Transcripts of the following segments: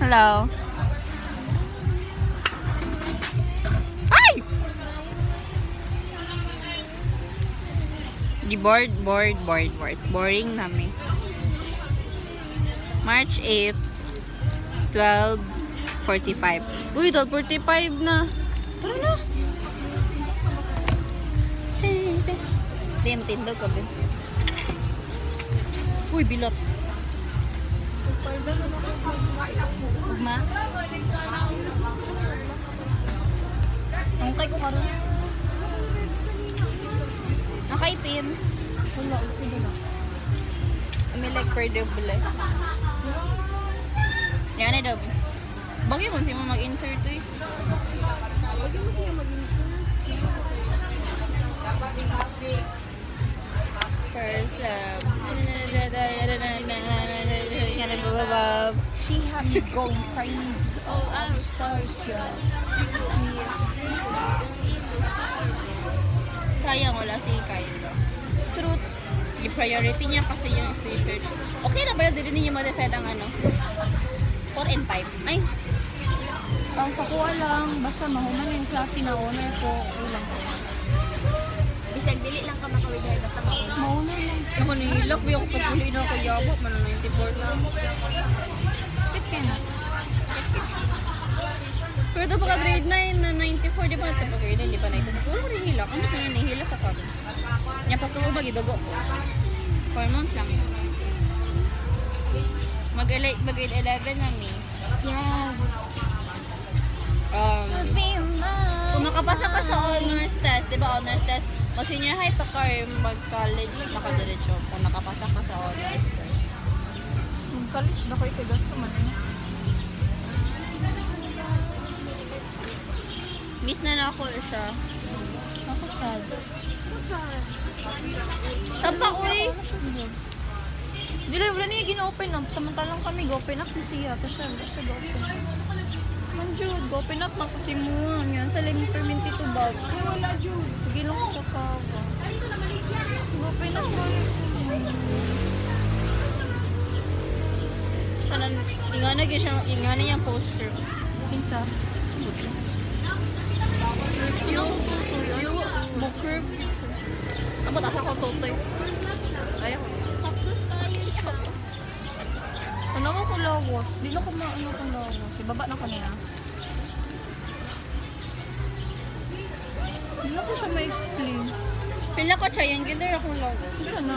Hello. Ay! Bored. Boring nami. March 8, 12:45. Uy, 12:45 na. Tara na. Hindi, matindog ka, Ben. Uy, bilot. Ugma. Ang kay ko karon. Nakaipin. Wala, okay na. May like pwede bulay. Yan na daw. Bagay mo, siya mo mag-insert eh. Bagay mo siya mag-insert. First love. She had me going crazy. Oh, I'm starstruck. Sayang wala si Kylo. Truth. I-priority niya kasi yung research. Okay na ba yun? Hindi niyo ma-defend ang 4 and 5. Ay, Ang sa kuha lang, basta mahuman yung klase na honor ko. Ulang ko. Bisag, dili lang ka makawigay. Basta mauna lang. ako nilak. May ako pagpuli na ako yabo. Mana 94 lang. Spit ka na. Pero ito pagka grade 9 na 94, di ba? Ito pagka grade 9, di ba 94? Puro ko nahilak. Ano ka na nahilak ako? Yan pag tuwa magidugo ko. 4 months lang. Mag-grade 11 na mi. Yes. Kung makapasa ka sa honors test, di ba honors test, mag-senior high pa ka or mag-college, makadiretso kung nakapasa ka sa honors test. Yung college na ko ikagasto man. Miss na ako siya. Ako sad. Saan pa, uy? Di lang, wala niya gina-open up. Samantalang kami, go-open up ni siya. Tapos siya go-open up. Manjud, go-open up na kasi mo. Yan, sa limit permit ito bag. Wala, Jud. Sige lang ko kakawa. Go-open up na. Kanan, ingana yung poster. Kinsa? Yung booker. Ang batas ako totoy. Ayaw ko. Ano mo ko lawas? Di na ko maano ko lawas. Ibaba na ko niya. Di na ko siya ma-explain. Pila ko triangular akong logo. Kinsa na?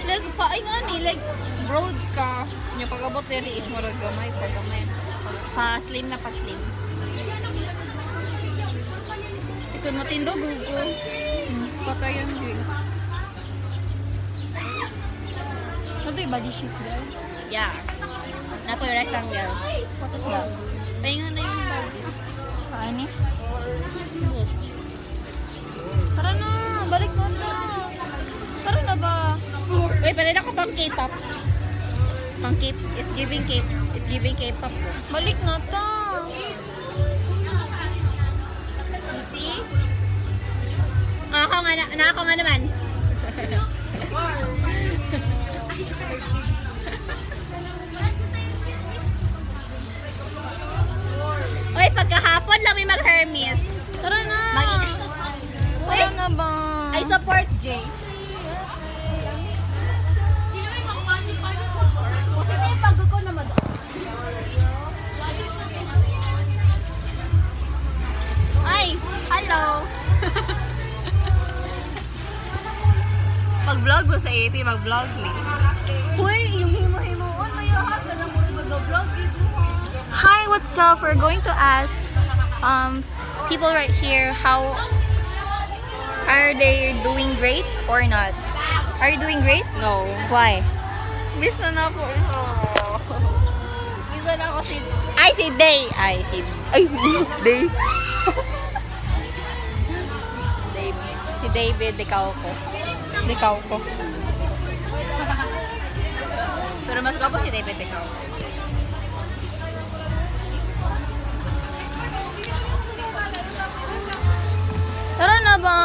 Like, ay nga ni, like, broad ka. Yung pag-abot dili is mo gamay, pag-gamay. Pa-slim na pa-slim. Ito matindo, Google. Patay yung green. Ano yung body shape there? Yeah. Napo yung rectangle. What is that? Pahinga na yung body. Kaani? Tara na! Balik mo na! Tara na ba? Wait, pala na ko pang K-pop. Pang K, it's giving K, it's giving K-pop. Balik na ta! Ako nga, ako nga naman. Uy, pagkahapon lang may mag-Hermes. Tara na! Uy, Tara na ba? I support Jay. Kasi may pag ko na mag- Ay, hello. Pag-vlog mo sa AP, mag-vlog me. Uy, yung himo-himoon, may ahas na lang mo mag-vlog ito. Hi, what's up? We're going to ask people right here how are they doing great or not? Are you doing great? No. Why? Miss na ako. Miss na ako si... Ay, si Day. Ay, Day. Si David, ikaw ko. Ikaw ko. Pero mas gwapo si David, ikaw. Tara na ba?